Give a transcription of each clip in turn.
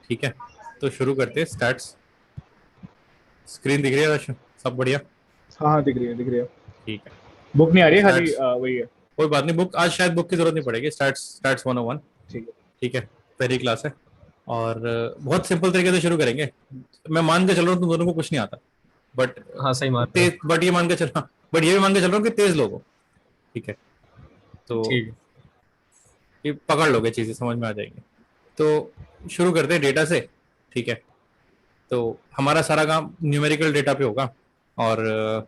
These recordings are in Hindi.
ठीक है, तो शुरू करते हैं स्टार्ट्स। स्क्रीन दिख रही है दर्शन? सब बढ़िया? हाँ हाँ, दिख रही है दिख रही है। ठीक है, बुक नहीं आ तो रही है, खाली स्टार्ट्स। वही है। कोई बात नहीं, बुक आज शायद बुक की जरूरत नहीं पड़ेगी। Starts starts 101। ठीक है। ठीक है, पहली क्लास है और बहुत सिंपल तरीके से शुरू करेंगे। मैं मान के चल रहा हूँ तुम दोनों को कुछ नहीं आता, बट हाँ सही मान रहे हो। तेज, बट ये मान के चल रहा, बट ये भी मान के चल रहा हूँ कि तेज लोग हो। ठीक है, तो ठीक है। ये पकड़ लोगे, चीजें समझ में आ जाएंगी। तो शुरू करते हैं डेटा से। ठीक है, तो हमारा सारा काम न्यूमेरिकल डेटा पे होगा और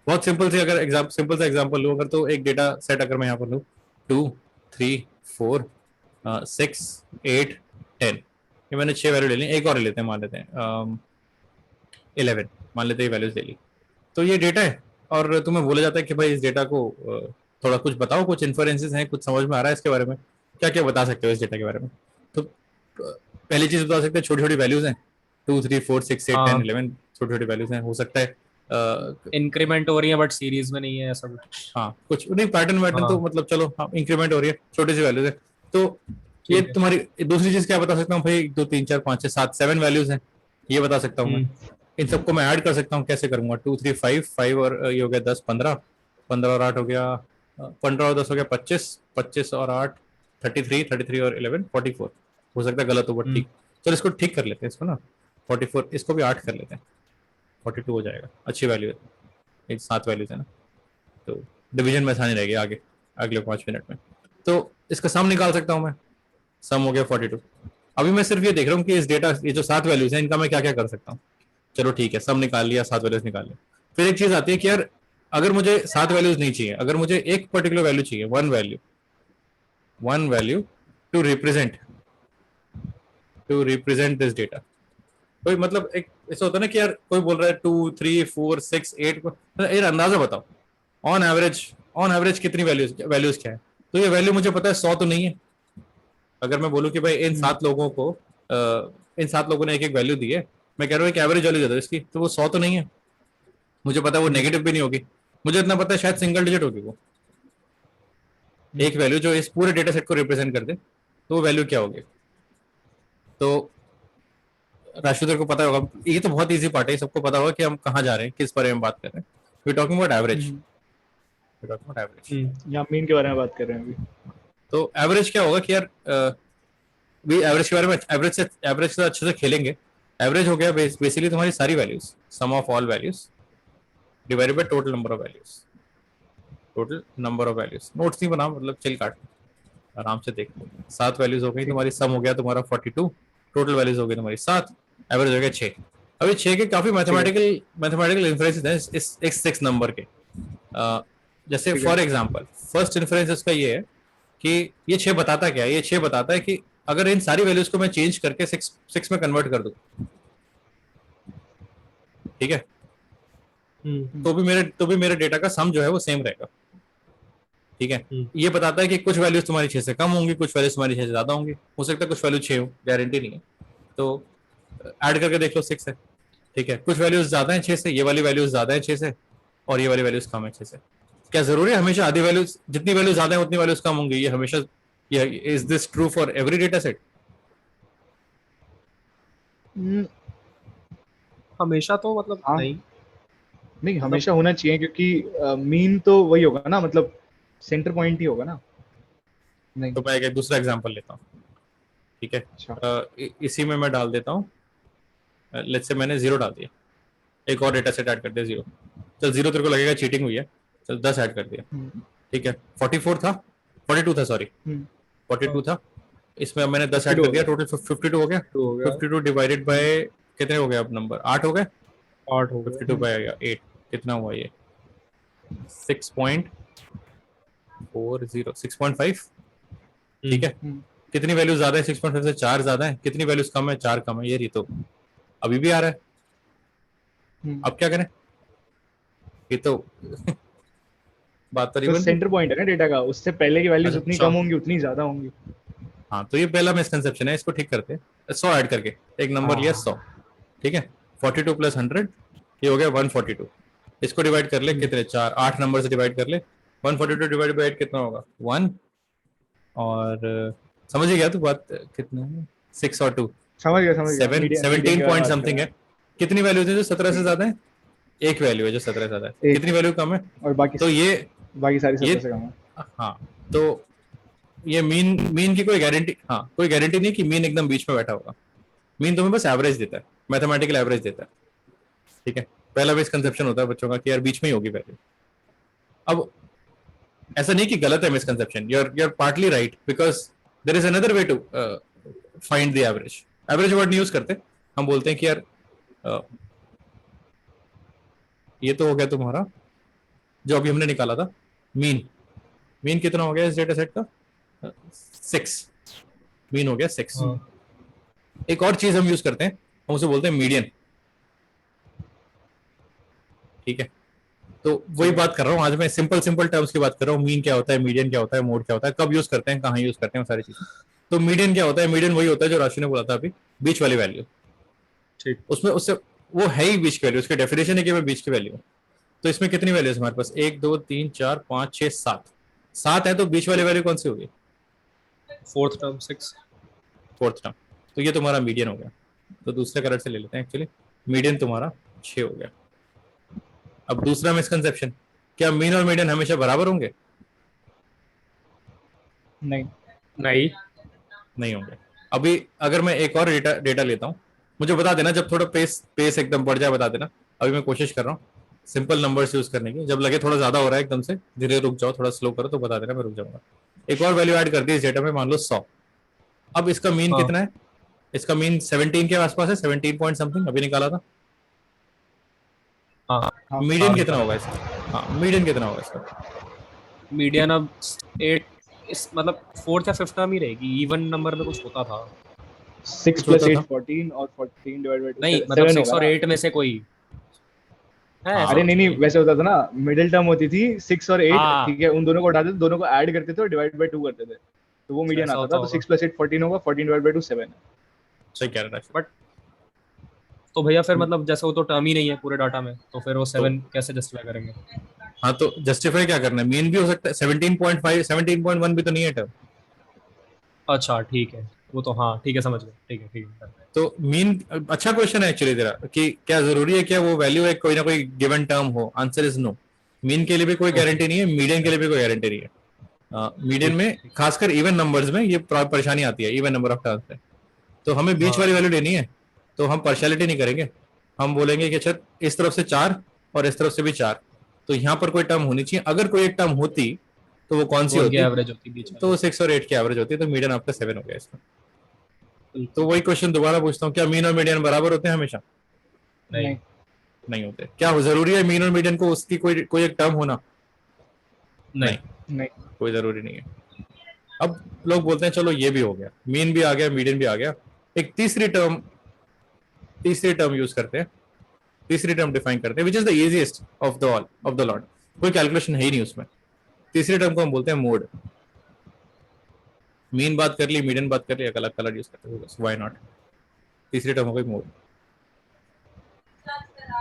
बहुत सिंपल से, अगर सिंपल सा एग्जांपल लूँ अगर, तो एक डेटा सेट अगर मैं यहाँ पर लूँ, 2 3 4 6 8 10, ये मैंने 6 वैल्यू ले ली। एक और ले लेते हैं, मान लेते हैं 11, मान लेते हैं वैल्यूज ले ली। तो ये डेटा है और तुम्हें बोला जाता है कि भाई इस डेटा को थोड़ा कुछ बताओ, कुछ इन्फरेंसेस हैं, कुछ समझ में आ रहा है इसके बारे में, क्या क्या बता सकते हो इस डेटा के बारे में। तो पहली चीज बता सकते हैं, छोटी छोटी वैल्यूज हैं, 2 3 4 6 8 10 11, छोटी छोटी वैल्यूज हैं। हो सकता है इंक्रीमेंट हो रही है बट सीरीज में नहीं है ऐसा कुछ। हाँ, कुछ नहीं, पैटर्न वैटर्न तो हाँ मतलब चलो, हाँ इंक्रीमेंट हो रही है, छोटी सी वैल्यूज है। तो ये ठीक है। तुम्हारी दूसरी चीज क्या बता सकता हूँ भाई, 1 2 3 4 5 6 7 वैल्यूज हैं, ये बता सकता हूँ मैं। इन सबको मैं ऐड कर सकता हूँ, कैसे करूंगा, 2 3 5 5 और ये हो गया 10 15, 15 और 8 हो गया 15 और 10 हो गया 25, 25 और 8 33, 33 और 11 44। हो सकता है गलत हो बट ठीक। चलो इसको ठीक कर लेते हैं, इसको ना 44, इसको भी 8 कर लेते हैं, 42 हो जाएगा। अच्छी वैल्यू है, एक 7 वैल्यूज है ना, तो डिवीजन में आसानी रहेगी आगे अगले 5 मिनट में। तो इसका सम निकाल सकता हूँ मैं, सम हो गया 42। अभी मैं सिर्फ ये देख रहा हूँ कि इस डेटा, ये जो 7 वैल्यूज है, इनका मैं क्या क्या कर सकता हूँ। चलो ठीक है, सम निकाल लिया, 7 वैल्यूज निकाल लिया। फिर एक चीज आती है कि यार अगर मुझे 7 वैल्यूज नहीं चाहिए, अगर मुझे एक पर्टिकुलर वैल्यू चाहिए, one value to represent this data. कोई मतलब एक ऐसा होता है ना कि यार कोई बोल रहा है 2 3 4 6 8, यार अंदाजा बताओ, ऑन एवरेज कितनी वैल्यूज वैल्यूज क्या है। तो ये वैल्यू मुझे पता है 100 तो नहीं है। अगर मैं बोलूँ कि भाई इन 7 लोगों को इन 7 लोगों ने एक एक वैल्यू दी है, मैं कह रहा हूँ एक एवरेज वैल्यू दे दो इसकी, तो वो 100 तो नहीं है। मुझे पता है वो नेगेटिव भी नहीं होगी, मुझे इतना पता है शायद सिंगल डिजिट होगी वो एक वैल्यू जो इस पूरे डेटा सेट को रिप्रेजेंट कर दे, तो वो वैल्यू क्या होगी। तो राशिदर को पता होगा, ये तो बहुत इजी पार्ट है, सबको पता होगा कि हम कहाँ जा रहे हैं, किस बारे में बात कर रहे हैं। We talking about average, we talking about average. यहाँ मीन के बारे में बात कर रहे हैं अभी। तो एवरेज क्या होगा कि यार भी एवरेज के बारे में, एवरेज से अच्छे से खेलेंगे। एवरेज हो गया बेसिकली तुम्हारी सारी values, sum of all values divided by total number of values, total number of values. Notes नहीं बना, मतलब चिल काट, आराम से देख लो। 7 वैल्यूज हो गई ठीक। तुम्हारी, सम हो गया तुम्हारा 42, टोटल वैल्यूज हो गई तुम्हारी 7, एवरेज हो गया 6। अभी 6 के काफी ठीक है। मैथमेटिकल इन्फ्रेंसेस हैं इस 6 नंबर के। जैसे ठीक है। फॉर एग्जांपल फर्स्ट इन्फ्रेंस इसका ये है कि ये 6 बताता क्या है, ये 6 बताता है कि अगर इन सारी वैल्यूज को मैं चेंज करके 6 में कन्वर्ट कर दूं, ठीक है, तो भी मेरे डेटा का सम जो है वो सेम रहेगा। ठीक है, ये बताता है कि कुछ वैल्यूज तुम्हारी 6 से कम होंगी, कुछ वैल्यूज तुम्हारी 6 से ज्यादा होंगी, हो सकता है कुछ वैल्यू 6 हो, गारंटी नहीं है। तो ऐड करके देख लो, 6 है। ठीक है, कुछ वैल्यूज ज्यादा है 6 से, ये वाली वैल्यूज ज्यादा है 6 से, और ये वाली वैल्यूज कम है 6 से। क्या जरूरी है हमेशा आधी वैल्यूज, जितनी वैल्यूज ज्यादा है उतनी वैल्यूज कम होंगी, ये हमेशा, is this true for every data set? हमेशा तो मतलब हाँ। नहीं। नहीं, हमेशा होना चाहिए क्योंकि मीन तो वही होगा ना, मतलब सेंटर पॉइंट ही होगा ना। नहीं। तो मैं एक दूसरा एग्जांपल लेता हूँ। ठीक है, अच्छा। इसी में मैं डाल देता हूँ, लेट्स से मैंने 0 डाल दिया, एक और डेटा सेट ऐड कर दिया 0। चल 0 तेरे को लगेगा चीटिंग हुई है, चल 10 ऐड कर दिया। ठीक है, 44 था, 42 था, सॉरी 42 था, इसमें अब मैंने 10 ऐड कर दिया, टोटल 52 हो गया। 52 डिवाइडेड बाय कितने हो गए अब नंबर, 8 हो गए। 8 हो गया। 52 बाय 8 कितना हुआ ये, 6.40, 6.5। ठीक है, कितनी वैल्यू ज्यादा है, 6.5 से 4 ज्यादा है, कितनी वैल्यूज कम है, 4 कम है, ये तो अभी भी आ रहा है। अब क्या करें, ये तो बात तो नहीं तो बन रही। सेंटर पॉइंट है ना डेटा का, उससे पहले की वैल्यूज उतनी अच्छा, कम होंगी उतनी ज्यादा होंगी। हाँ तो ये पहला मिसकंसेप्शन है, इसको ठीक करते हैं। 100 ऐड करके एक नंबर लिया 100। ठीक है, 42 प्लस 100, ये हो गया 142। इसको डिवाइड कर ले, कितने, 4, 8 नंबर से डिवाइड कर ले। 142 डिवाइड बाई 8 कितना होगा, 1। और समझ गया तू बात, कितना है, 6 और 2, समझ गया 17 पॉइंट समथिंग है। कितनी वैल्यूज है जो 17 से ज्यादा है? एक वैल्यू है जो 17 से ज्यादा है। एक। कितनी वैल्यू कम है? और तो ये बाकी सारी ये 17 से कम है। हाँ, तो ये मीन की कोई गारंटी, हाँ कोई गारंटी नहीं कि मीन एकदम बीच में बैठा होगा। मीन तुम्हें बस एवरेज देता है, मैथमेटिकल एवरेज देता है, ठीक है। पहला मिसकंसेप्शन होता है बच्चों का कि यार बीच में ही होगी वैल्यू। अब ऐसा नहीं कि गलत है misconception, you are partly right, because there is another way to find the average. Average word नहीं यूज करते, हम बोलते हैं कि यार ये तो हो गया तुम्हारा जो अभी हमने निकाला था मीन। मीन कितना हो गया इस डेटा सेट का? 6। मीन हो गया 6। हाँ। एक और चीज हम यूज करते हैं, हम उसे बोलते हैं मीडियन, ठीक है। तो वही बात कर रहा हूँ आज मैं, सिंपल टर्म्स की बात कर रहा हूँ। मीन क्या होता है, मीडियन क्या होता है, मोड क्या होता है, कब यूज करते हैं, कहाँ यूज करते हैं, वो सारी चीजें। तो मीडियन क्या होता है? मीडियन वही होता है जो राशि ने बोला था अभी, बीच वाली वैल्यू। ठीक। उसमें उससे वो है ही बीच की वैल्यू, उसकी डेफिनेशन है कि बीच की वैल्यू। तो इसमें कितनी वैल्यूज हमारे पास? 1 2 3 4 5 6 7। 7 है तो बीच वाली वैल्यू कौन सी होगी? Fourth term 6। Fourth term. तो ये तुम्हारा मीडियन हो गया। तो दूसरे कलर से ले लेते हैं, एक्चुअली मीडियन तुम्हारा 6 हो गया। अब दूसरा मिसकंसेप्शन, क्या मीन और मीडियन हमेशा बराबर होंगे? नहीं। नहीं होंगे। अभी अगर मैं एक और डेटा लेता हूँ, मुझे बता देना जब थोड़ा पेस एकदम बढ़ जाए, बता देना। अभी मैं कोशिश कर रहा हूँ सिंपल नंबर्स यूज करने की। जब लगे थोड़ा ज्यादा हो रहा है एकदम से, धीरे रुक जाओ, थोड़ा स्लो करो तो बता देना, मैं रुक जाऊंगा। एक और वैल्यू ऐड कर दी इस डेटा में, मान लो 100। अब इसका मीन हाँ। कितना है? इसका मीन 17 के आसपास है, 17 पॉइंट समथिंग अभी निकाला था। हाँ। मीडियन कितना होगा इसका? हाँ, मीडियन कितना होगा इसका? मीडियन अब 8, इस मतलब फोर्थ या फिफ्थ टर्म ही रहेगी। इवन नंबर में कुछ होता था। 6 कुछ होता + 8 था? 14 और 14 डिवाइड बाय 2 नहीं 7 मतलब 6 होगा और ना। 8 में से कोई है हाँ। ऐसा अरे कुछ नहीं नहीं, वैसे होता था ना, मिडिल टर्म होती थी 6 और 8, हाँ। ठीक है। उन दोनों को उठाते थे, दोनों को ऐड करते थे और डिवाइड बाय 2 करते थे, तो वो मीडियन ऐसा आता होता था। तो होगा। 6 + 8 14 होगा, 14 डिवाइड बाय 2 7 है। सही कह रहा है। बट तो भैया फिर मतलब जैसे वो तो टर्म ही नहीं है पूरे डाटा में, तो फिर वो 7 कैसे जस्टिफाई करेंगे? हाँ, तो जस्टिफाई क्या करना है? मीन भी हो सकता है, 17.5 17.1 भी तो नहीं है टर्म। अच्छा ठीक है, वो तो हाँ ठीक है, समझ गए। ठीक है। तो मीन अच्छा क्वेश्चन है एक्चुअली तेरा, कि क्या जरूरी है क्या वो वैल्यू है कोई ना कोई गिवन टर्म हो? Answer is no. मीन के लिए भी कोई गारंटी नहीं है, मीडियन के लिए भी कोई गारंटी नहीं है। मीडियन में खासकर इवन नंबर्स में ये परेशानी आती है, इवन नंबर ऑफ टर्म्स में। तो हमें बीच वाली वैल्यू लेनी है, तो हम पार्शियलिटी नहीं करेंगे। हम बोलेंगे कि अच्छा इस तरफ से 4 और इस तरफ से भी 4, तो यहाँ पर कोई टर्म होनी चाहिए। अगर कोई एक टर्म होती तो वो कौन सी वो उनकी होती? एवरेज होती बीच में। तो 6 और 8 की एवरेज होती है, तो मीडियन आपका 7 हो गया इसका। तो वही क्वेश्चन दोबारा पूछता हूँ, क्या मीन और मीडियन बराबर होते हैं हमेशा? नहीं। नहीं होते। क्या जरूरी है मीन और मीडियन को उसकी कोई एक टर्म होना? नहीं। कोई जरूरी नहीं है। अब लोग बोलते हैं चलो ये भी हो गया, मीन भी आ गया, मीडियन भी आ गया, एक तीसरी टर्म यूज करते हैं, तीसरी टर्म डिफाइन करते हैं, which is the easiest of the lot. कोई कैलकुलेशन है ही नहीं उसमें। तीसरी टर्म को हम बोलते हैं मोड। मीन बात कर ली, मीडियन बात कर ली, अलग कलर यूज करते हैं, व्हाई नॉट। तीसरी टर्म हो गई मोड।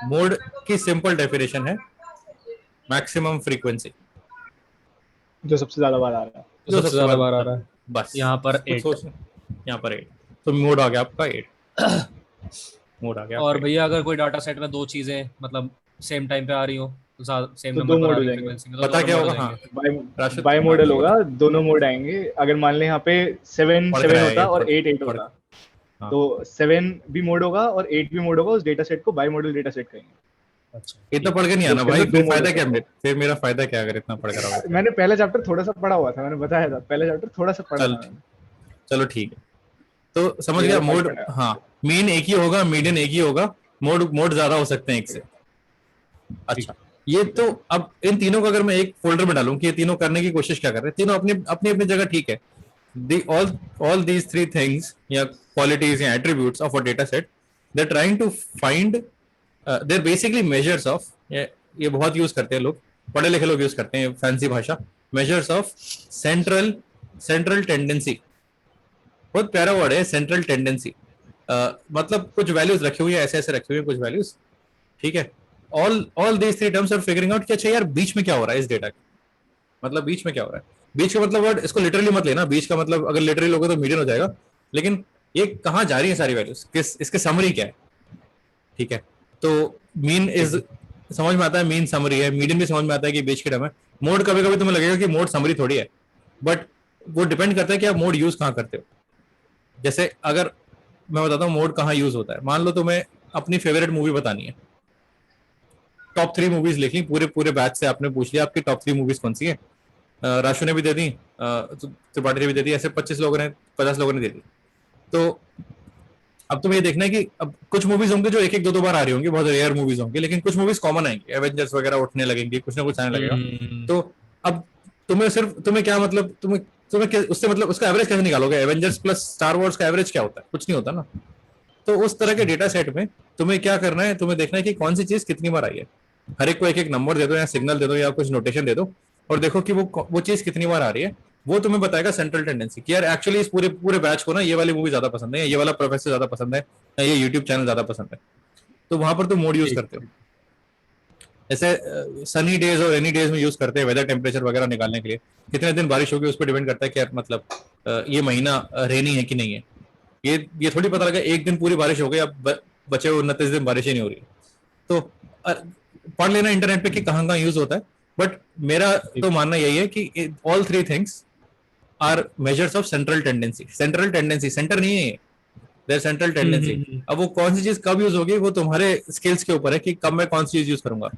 मोड की सिंपल डेफिनेशन है मैक्सिमम फ्रीक्वेंसी, जो सबसे ज्यादा बार आ रहा है। तो सबसे ज्यादा बार आ रहा है। बस यहाँ पर कुछ 8। सोच, यहाँ पर 8, तो मोड आ गया आपका 8। मोड आ गया और आपका भैया अगर कोई डाटा सेट में दो चीजें मतलब सेम टाइम पे आ रही हो, तो सेम तो नंबर दो पर आ मोड हो रही जाएंगे। फ्रीक्वेंसी में, पता दोनों क्या मोड हो होगा? हाँ, जाएंगे। राशिद बाय मॉडल होगा, दोनों मोड आएंगे। अगर मान ले यहाँ पे 7 पढ़ 7 कर होता आएगा, और 8 8 पढ़- होता, हाँ। तो 7 भी मोड होगा और 8 भी मोड होगा। उस डेटा सेट को बाय मॉडल डेटा सेट कहेंगे। अच्छा इतना पढ़ के नहीं तो आना उसके भाई, अंदर फिर दो मोड फायदा होते क्या? हैं। फिर मेरा फायदा क्या अगर इतना पढ़ कर आओगे? मैंने पहला चैप्टर थोड़ा सा पढ़ा हुआ था, मैंने बताया था, पहला चैप्टर थोड़ा सा पढ़ा चल था मैंने। चलो ठीक है, तो समझ ये गया। वाला फर्क मोड, पड़ा। हाँ, मीन एक ही होगा, मीडियन एक ही होगा, मोड ज्यादा हो सकते हैं एक से। अच्छा, ये तो अब इन तीनों को अगर मैं एक फोल्डर में डालूं कि ये तीनों करने की कोशिश क्या कर रहे हैं, तीनों अपनी अपनी अपनी जगह ठीक है। ऑल दीज थ्री थिंग्स या क्वालिटीज या attributes of a data set, they are trying to find, they are basically measures of, ये बहुत यूज करते हैं लोग, पढ़े लिखे लोग यूज करते हैं फैंसी भाषा, मेजर्स ऑफ सेंट्रल टेंडेंसी। बहुत प्यारा वर्ड है सेंट्रल टेंडेंसी। मतलब कुछ वैल्यूज रखी हुई है, ऐसे ऐसे रखी हुई है कुछ वैल्यूज, ठीक है। All these three terms are figuring out कि अच्छा यार बीच में क्या हो रहा है इस डेटा के, मतलब बीच में क्या हो रहा है। बीच का मतलब वर्ड इसको लिटरली मत लेना, बीच का मतलब अगर लिटरली लोगे तो मीडियन हो जाएगा, लेकिन ये कहाँ जा रही है सारी वैल्यूज, किस इसके समरी क्या है, ठीक है। तो मीन इज समझ में आता है, मीन समरी है, मीडियन भी समझ में आता है कि बीच की टर्म है। मोड कभी कभी तुम्हें लगेगा कि मोड समरी थोड़ी है, बट वो डिपेंड करता है कि आप मोड यूज कहाँ करते हो। जैसे अगर मैं बताता हूँ मोड कहाँ यूज होता है, मान लो तुम्हें अपनी फेवरेट मूवी बतानी है, टॉप 3 मूवीज लिख ली, पूरे पूरे बैच से आपने पूछ लिया आपकी टॉप 3 मूवीज कौन सी है। राशु ने भी दे दी, त्रिपाठी ने भी दे दी, ऐसे 25 लोगों ने 50 लोगों ने दे दी। तो अब तुम्हें ये देखना है कि अब कुछ मूवीज होंगे जो एक एक दो बार आ रही होंगी, बहुत रेयर मूवीज होंगी, लेकिन कुछ मूवीज कॉमन आएंगी, एवेंजर्स वगैरह उठने लगेंगी, कुछ ना कुछ आने लगेगा। तो अब तुम्हें क्या मतलब, उससे मतलब उसका एवरेज कैसे निकालोगे, एवेंजर्स प्लस स्टार वॉर्स का एवरेज क्या होता है, कुछ नहीं होता ना। तो उस तरह के डेटा सेट में तुम्हें क्या करना है, तुम्हें देखना है कि कौन सी चीज कितनी बार आई है। हर एक को एक एक नंबर दे दो या सिग्नल दे दो या कुछ नोटेशन दे दो, और देखो कि वो चीज कितनी बार आ रही है। वो तुम्हें बताएगा सेंट्रल टेंडेंसी कि यार एक्चुअली इस पूरे पूरे बैच को ना ये वाली मूवी ज्यादा पसंद है, या ये वाला प्रोफेसर ज्यादा पसंद है, या ये यूट्यूब चैनल ज्यादा पसंद है। तो वहां पर तुम मोड यूज करते हो। जैसे सनी डेज और रेनी डेज में यूज करते हैं वेदर टेम्परेचर वगैरह निकालने के लिए, कितने दिन बारिश होगी उस पर डिपेंड करता है कि यार मतलब ये महीना रेनी है कि नहीं है। ये थोड़ी पता लगा एक दिन पूरी बारिश हो गई, अब बचे 29 दिन बारिश ही नहीं हो रही। तो पढ़ लेना इंटरनेट पे कि कहाँ कहाँ यूज होता है। बट मेरा तो मानना यही है कि all three things are measures of central tendency. Central tendency, centre नहीं है, देयर सेंट्रल टेंडेंसी। अब वो कौन सी चीज कब यूज होगी वो तुम्हारे स्किल्स के ऊपर है कि कब मैं कौन सी चीज यूज करूंगा।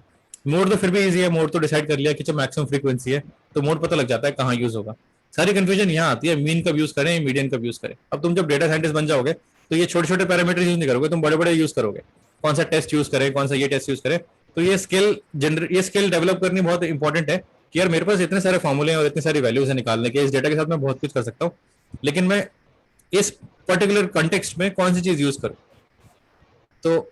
मोड तो फिर भी इजी है, मोड तो डिसाइड कर लिया कि जो मैक्सिमम फ्रीक्वेंसी है, तो मोड पता लग जाता है कहाँ यूज होगा। सारी कंफ्यूजन यहाँ आती है, मीन कब यूज करें, मीडियन कब यूज करें। अब तुम जब डेटा साइंटिस्ट बन जाओगे तो ये छोटे छोटे पैरामीटर यूज नहीं करोगे, तुम बड़े बड़े यूज करोगे, कौन सा टेस्ट यूज करें, कौन सा ये टेस्ट यूज करें। तो ये स्किल डेवलप करनी बहुत इंपॉर्टेंट है कि यार मेरे पास इतने सारे फॉर्मूले और इतनी सारी वैल्यूज है निकालने के, इस डेटा के साथ मैं बहुत कुछ कर सकता हूँ, लेकिन मैं इस पर्टिकुलर कॉन्टेक्स्ट में कौन सी चीज यूज करूं। तो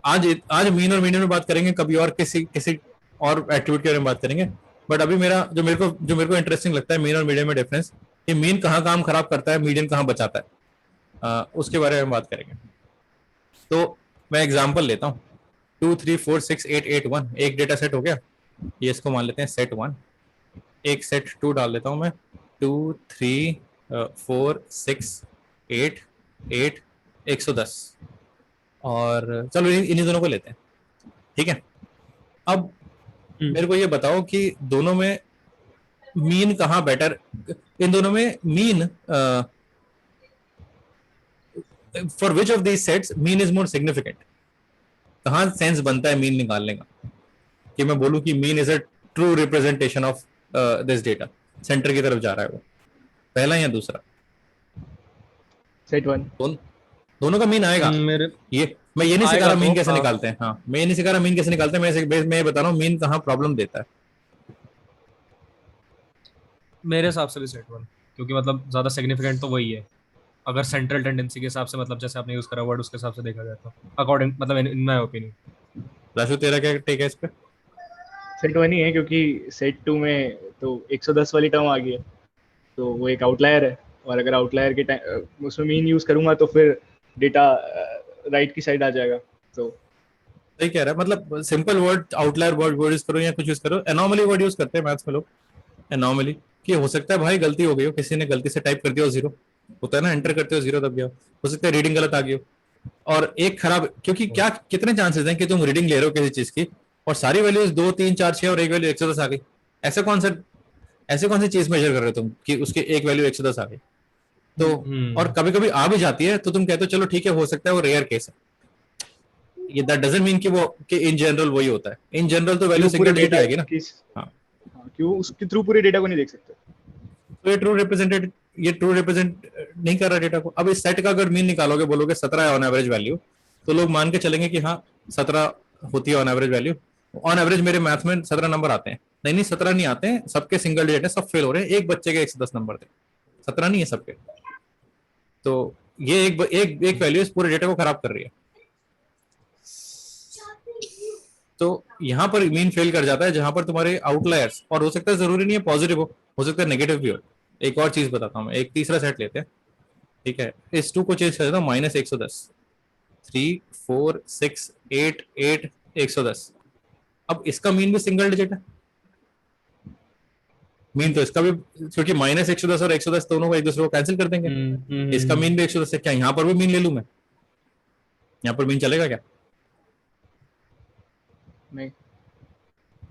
आज आज मीन और मीडियन में बात करेंगे, कभी और किसी किसी और एट्रीब्यूट के बारे में बात करेंगे। बट अभी मेरा जो मेरे को इंटरेस्टिंग लगता है मीन और मीडियन में डिफरेंस, कि मीन कहाँ काम खराब करता है, मीडियन कहाँ बचाता है, उसके बारे में बात करेंगे। तो मैं एग्जांपल लेता हूँ, 2 3 4 6 8 8 1 एक डेटा सेट हो गया, ये इसको मान लेते हैं सेट 1। एक सेट 2 डाल लेता हूँ मैं, 2 3 4 6 8 8 110। और चलो इन्हीं दोनों को लेते हैं, ठीक है। अब मेरे को ये बताओ कि दोनों में मीन कहाँ बेटर, इन दोनों में mean for which of these sets mean is more significant. कहाँ सेंस बनता है मीन निकालने का, कि मैं बोलूं कि mean is a true representation of this data, centre की तरफ जा रहा है वो, पहला या दूसरा। सेट 1 दोनों का मीन आएगा। मेरे ये मैं ये नहीं सिखा आएगा रहा मीन तो कैसे हाँ। निकालते हैं, हाँ मैं ये नहीं सिखा रहा मीन कैसे निकालते हैं, मैं ये बता रहा हूँ मीन कहाँ प्रॉब्लम देता है। मेरे हिसाब से भी सेट वन, क्योंकि मतलब ज्यादा सिग्निफिकेंट तो वही है। अगर सेंट्रल टेंडेंसी के हिसाब से, मतलब जैसे आपने यूज करा वर्ड, उसके हिसाब से देखा जाए तो अकॉर्डिंग, मतलब इन माय ओपिनियन। राशु तेरा क्या टेक है इस पे। सेट 1 ही है, क्योंकि सेट 2 में तो 110 वाली टर्म आ गई है, तो वो एक आउटलायर है। और अगर आउटलायर के टाइम उसमें मीन यूज करूंगा तो फिर डेटा राइट की साइड आ जाएगा। तो सही कह रहा है, मतलब simple word outlier word word use करो या कुछ यूज करो, एनॉमली वर्ड यूज करते हैं मैथ्स में लोग। एनॉमली कि हो सकता है भाई गलती हो गई हो, किसी ने गलती से टाइप कर दिया हो जीरो, होता है ना, एंटर करते हो जीरो दब गया हो सकता है रीडिंग गलत आ गई हो। और एक खराब, क्योंकि क्या कितने चांसेस हैं कि तुम रीडिंग ले रहे हो किसी चीज की और सारी वैल्यूज 2 3 4 6 और एक वैल्यू 110 आ गई। ऐसे कौन सा ऐसे कौन सी चीज मेजर कर रहे हो तुम कि उसकी एक वैल्यू 110 आ गई। तो और कभी कभी आ भी जाती है तो तुम कहते हो चलो ठीक है, हो सकता है वो रेयर केस है। ये दैट डजंट मीन कि वो कि इन जनरल वही होता है, इन जनरल तो वैल्यू पूरे सिंगल डिजिट डेटा आएगी ना। हाँ क्यों उसके थ्रू पूरे डेटा को नहीं देख सकते। तो ये ट्रू रिप्रेजेंट नहीं कर रहा डेटा को। अब इस सेट का अगर मीन निकालोगे, बोलोगे 17 है ऑन एवरेज वैल्यू, तो लोग मान के चलेंगे कि हाँ 17 होती है on average value. On average मेरे मैथ में 17 नंबर आते हैं, नहीं 17 नहीं आते हैं, सबके सिंगल डिजिट है, सब फेल हो रहे हैं, एक बच्चे के 110 नंबर थे, 17 नहीं है सबके। तो ये एक वैल्यू इस पूरे डेटा को खराब कर रही है। तो यहाँ पर मीन फेल कर जाता है जहां पर तुम्हारे आउटलायर्स, और हो सकता है जरूरी नहीं है पॉजिटिव हो सकता है नेगेटिव भी हो। एक और चीज बताता हूँ मैं, एक तीसरा सेट लेते हैं, ठीक है। इस 2 को चेंज कर देता हूँ, -110, 3 4 6 8 8 110। अब इसका मीन भी सिंगल डिजिट है, मीन तो इसका भी, क्योंकि माइनस 110 और 110 दोनों को एक दूसरे को कैंसिल कर देंगे। इसका मीन भी 110 है, क्या यहाँ पर भी मीन ले लूं मैं? यहाँ पर मीन चलेगा क्या? नहीं,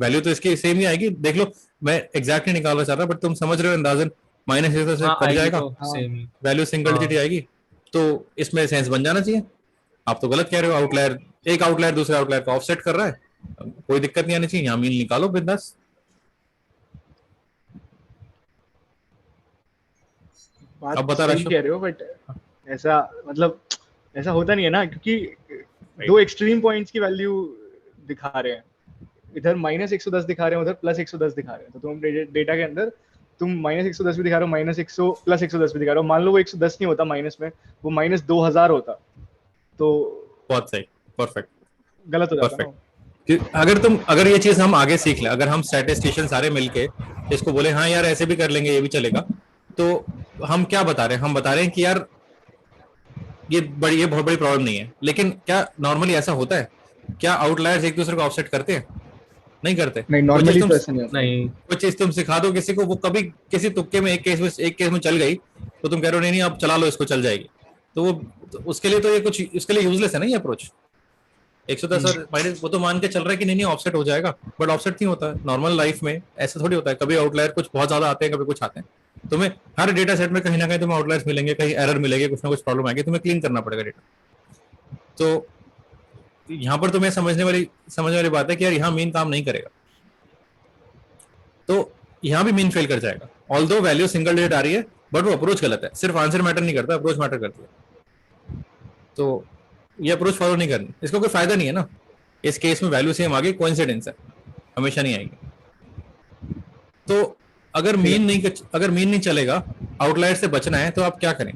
वैल्यू तो इसकी सेम ही आएगी, देख लो। मैं एग्जैक्टली निकालना चाह रहा बट तुम समझ रहे हो अंदाजन, माइनस 110 से हाँ कट आएगी जाएगा, तो हाँ। सेम ही। वैल्यू सिंगल डिजिट ही हाँ आएगी, तो इसमें सेंस बन जाना चाहिए। आप तो गलत कह रहे हो, आउटलायर, एक आउटलायर दूसरे आउटलायर को ऑफसेट कर रहा है, कोई दिक्कत नहीं आनी चाहिए, यहाँ मीन निकालो बिंदास। बात अब बता सही रहा कह रहे हो, बट ऐसा मतलब ऐसा होता नहीं है ना, क्योंकि दो एक्सट्रीम पॉइंट्स की वैल्यू दिखा रहे हैं, इधर माइनस 110 दिखा रहे हैं, उधर प्लस 110 दिखा रहे हैं, तो तुम डेटा के अंदर तुम माइनस 110 भी दिखा रहे हो, माइनस 100 प्लस 110 भी दिखा रहे हो, मान लो वो 110 नहीं होता माइनस में, वो माइनस 2000 होता, तो बहुत सही, परफेक्ट गलत हो जाता ना। परफेक्ट। अगर ये चीज हम आगे सीख ले, अगर हम स्टैटिस्टिशियन सारे मिलके इसको बोले हाँ यार ऐसे भी कर लेंगे, ये भी चलेगा, तो हम क्या बता रहे हैं? हम बता रहे हैं कि यार ये बहुत बड़ी प्रॉब्लम नहीं है। लेकिन क्या नॉर्मली ऐसा होता है? क्या आउटलायर्स एक दूसरे को ऑफसेट करते हैं? नहीं करते। नहीं, नॉर्मली तो ऐसा नहीं होता। नहीं, कुछ चीज तुम सिखा दो किसी को, वो कभी किसी तुक्के में एक केस में चल गई, तो तुम कह रहे हो नहीं आप चला लो इसको, चल जाएगी, तो वो तो उसके लिए तो ये कुछ इसके लिए यूजलेस है ना ये अप्रोच। 110 और माइनस वो तो मान के चल रहा है कि नहीं ऑफसेट हो जाएगा, बट ऑफसेट नहीं होता है नॉर्मल लाइफ में, ऐसा थोड़ी होता है। कभी आउटलायर कुछ बहुत ज्यादा आते हैं, कभी कुछ आते हैं। तुम्हें हर डेटा सेट में कहीं ना कहीं तुम्हें आउटलायर्स मिलेंगे, कहीं एरर मिलेगी, कुछ ना कुछ प्रॉब्लम आएगी, तुम्हें क्लीन करना पड़ेगा डेटा। तो यहाँ पर तुम्हें समझने वाली बात है कि यार यहाँ मीन काम नहीं करेगा, तो यहाँ भी मीन फेल कर जाएगा। ऑल्दो वैल्यू सिंगल डिजिट आ रही है, बट वो अप्रोच गलत है। सिर्फ आंसर मैटर नहीं करता, अप्रोच मैटर करती है। तो ये अप्रोच फॉलो नहीं करनी, इसका कोई फायदा नहीं है ना। इस केस में वैल्यू सेम आ गई, कोइंसिडेंस है, हमेशा नहीं आएगी। तो अगर मीन नहीं चलेगा, आउटलायर से बचना है, तो आप क्या करें?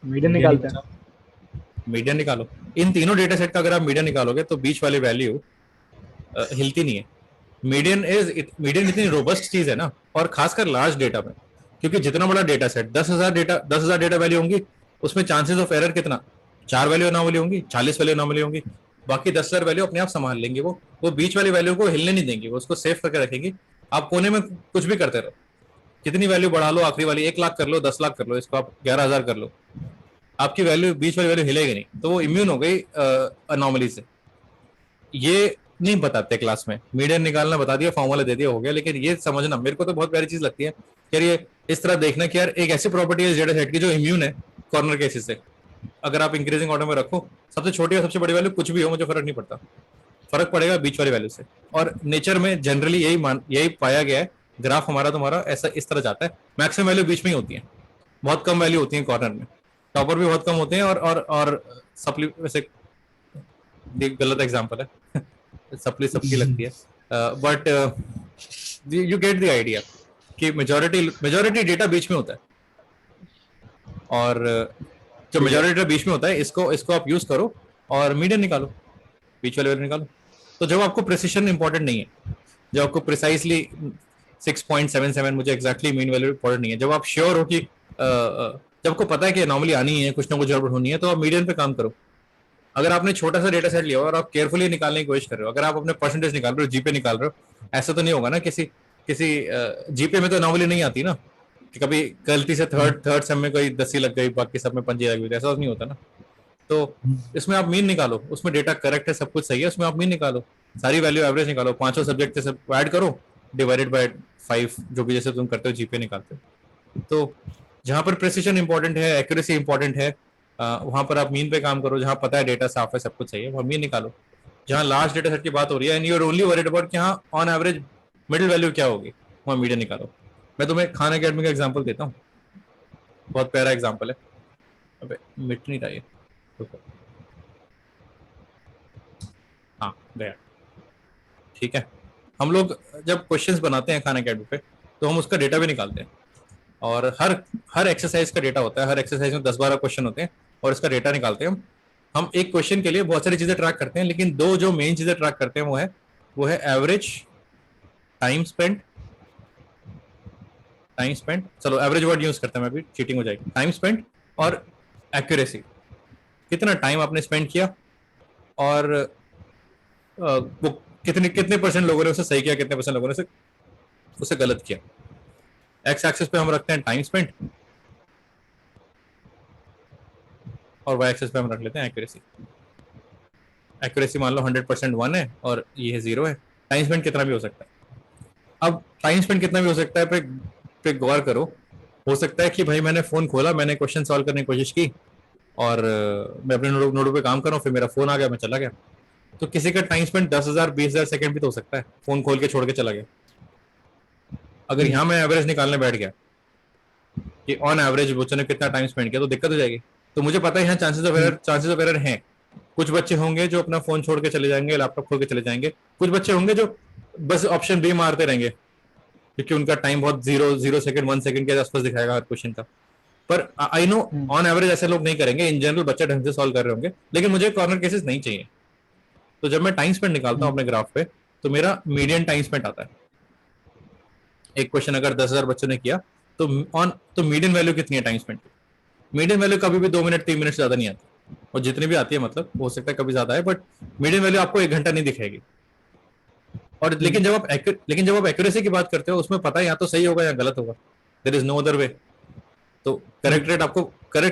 मीडियन निकालते हैं। मीडियन निकालो। इन तीनों डेटा सेट का अगर आप मीडियन निकालोगे तो बीच वाली वैल्यू हिलती नहीं है। मीडियन इतनी रोबस्ट चीज है ना, और खासकर लार्ज डेटा में, क्योंकि जितना बड़ा डेटा सेट, 10,000 डेटा वैल्यू होंगी, उसमें चांसेस ऑफ एरर कितना? 4 वैल्यू अनोमली होंगी, 40 वैल्यू अनोमली होंगी, बाकी 10,000 वैल्यू अपने आप संभाल लेंगे। वो बीच वाली वैल्यू को हिलने नहीं देंगी, वो उसको सेव करके रखेंगी। आप कोने में कुछ भी करते रहो, कितनी वैल्यू बढ़ा लो, आखिरी वाली 1 लाख कर लो, 10 लाख कर लो, इसको आप 11,000 कर लो, आपकी वैल्यू बीच वाली वैल्यू हिलेगी नहीं, तो वो इम्यून हो गई अनोमली से। ये नहीं बताते क्लास में, मीडियन निकालना बता दिया, फॉर्मूला दे दिया, हो गया। लेकिन ये समझना मेरे को तो बहुत प्यारी चीज लगती है यार, ये इस तरह देखना कि यार एक ऐसी प्रॉपर्टी है डेटा सेट की जो इम्यून है कॉर्नर केसेस से। अगर आप इंक्रीजिंग ऑर्डर में रखो, सबसे छोटी और सबसे बड़ी वैल्यू कुछ भी हो, मुझे फर्क नहीं पड़ता, फर्क पड़ेगा बीच वाली वैल्यू से। और नेचर में जनरली यही पाया गया है। ग्राफ हमारा तुम्हारा ऐसा इस तरह जाता है, मैक्सिमम वैल्यू बीच में ही होती है, बहुत कम वैल्यू होती है कॉर्नर में, टॉपर भी बहुत कम होते हैं, और सप्ली वैसे गलत एग्जांपल है सप्ली सबकी लगती है, but you get the idea कि मेजॉरिटी डेटा बीच में होता है। और जो मेजॉरिटी डेटा बीच में होता है, इसको आप यूज करो और मीडियन निकालो, बीच वाले वैल्यू निकालो। तो जब आपको प्रिसिशन इंपॉर्टेंट नहीं है, जब आपको प्रिसाइसली 6.77 मुझे एग्जैक्टली मीन वैल्यू इंपॉर्टेंट नहीं है, जब आप श्योर हो कि जब आपको पता है कि अनोमली आनी है, कुछ ना कुछ गड़बड़ होनी है, तो आप मीडियन पे काम करो। अगर आपने छोटा सा डेटा सेट लिया हो और आप केयरफुली निकालने की कोशिश कर रहे हो, अगर आप अपने परसेंटेज निकाल रहे हो, जीपे निकाल रहे हो, ऐसा तो नहीं होगा ना किसी जीपे में तो अनोमली नहीं आती ना, कि कभी गलती से थर्ड सेम में कोई 10 लग गई, बाकी सब में 5 लग गई, ऐसा तो नहीं होता ना। तो इसमें आप मीन निकालो, उसमें डेटा करेक्ट है, सब कुछ सही है, उसमें आप मीन निकालो, सारी वैल्यू एवरेज निकालो, 5 सब्जेक्ट से ऐड करो, डिवाइडेड बाय 5, जो भी जैसे तुम करते हो जीपे निकालते हो। तो जहां पर प्रिसिशन इंपॉर्टेंट है, एक्यूरेसी इंपॉर्टेंट है, वहां पर आप मीन पे काम करो। जहां पता है डेटा साफ है, सब कुछ सही है, वहां मीन निकालो। जहां लार्ज डेटा सेट की बात हो रही है and you are only worried about कि हाँ ऑन एवरेज मिडिल वैल्यू क्या होगी, वहां मीडियन निकालो। मैं तुम्हें खान अकेडमी का एग्जांपल देता हूँ, बहुत प्यारा एग्जांपल है। अबे मिट नहीं रहा ये, हाँ गया, ठीक है। हम लोग जब क्वेश्चंस बनाते हैं खान अकेडमी पे, तो हम उसका डेटा भी निकालते हैं, और हर एक्सरसाइज का डेटा होता है, हर एक्सरसाइज में 10-12 क्वेश्चन होते हैं, और इसका डेटा निकालते हैं हम एक क्वेश्चन के लिए बहुत सारी चीजें ट्रैक करते हैं, लेकिन दो जो मेन चीजें ट्रैक करते हैं वो है एवरेज टाइम स्पेंड, चलो एवरेज वर्ड यूज करते हैं, मैं भी चीटिंग हो जाएगी, टाइम स्पेंड और एक्यूरेसी, कितना टाइम आपने स्पेंड किया, और वो कितने कितने परसेंट लोगों ने उसे सही किया, कितने परसेंट लोगों ने उसे गलत किया। एक्स एक्सिस पे हम रखते हैं टाइम स्पेंट और वाई एक्सिस पे हम रख लेते हैं एक्यूरेसी। एक्यूरेसी मान लो 100% 1 है और ये 0 है। टाइम स्पेंड कितना भी हो सकता है। अब टाइम स्पेंड कितना भी हो सकता है पे गौर करो। हो सकता है कि भाई मैंने फोन खोला, मैंने क्वेश्चन सॉल्व करने की कोशिश की और मैं अपने नोटों पे काम कर रहा हूँ, फिर मेरा फोन आ गया, मैं चला गया। तो किसी का टाइम स्पेंड 10,000 20,000 सेकंड भी तो हो सकता है, फोन खोल के छोड़ के चला गया। अगर यहाँ मैं एवरेज निकालने बैठ गया कि ऑन एवरेज बच्चों ने कितना टाइम स्पेंड किया तो दिक्कत हो जाएगी। तो मुझे पता है यहाँ चांसेस ऑफ एरर हैं। कुछ बच्चे होंगे जो अपना फोन छोड़ के चले जाएंगे, लैपटॉप खोल के चले जाएंगे। कुछ बच्चे होंगे जो बस ऑप्शन बी मारते रहेंगे क्योंकि उनका टाइम बहुत 0 सेकंड 1 सेकंड के आसपास दिखाएगा हर क्वेश्चन का। पर आई नो ऑन एवरेज ऐसे लोग नहीं करेंगे, इन जनरल बच्चे ढंग से सॉल्व कर रहे होंगे। लेकिन मुझे कॉर्नर केसेस नहीं चाहिए। तो जब मैं टाइम स्पेंड निकालता हूँ अपने ग्राफ पे तो मेरा मीडियन टाइम स्पेंड आता है। एक क्वेश्चन अगर 10,000 बच्चों ने किया तो मीडियन वैल्यू कितनी है टाइम स्पेंड की? मीडियन वैल्यू कभी भी 2 मिनट 3 मिनट से ज्यादा नहीं आती, और जितनी भी आती है मतलब हो सकता है कभी ज्यादा है, बट मीडियन वैल्यू आपको 1 घंटा नहीं दिखेगी। और लेकिन जब आप एक्यूरेसी की बात करते हो उसमें पता है या तो सही होगा या गलत होगा, there is no other way. तो करेक्ट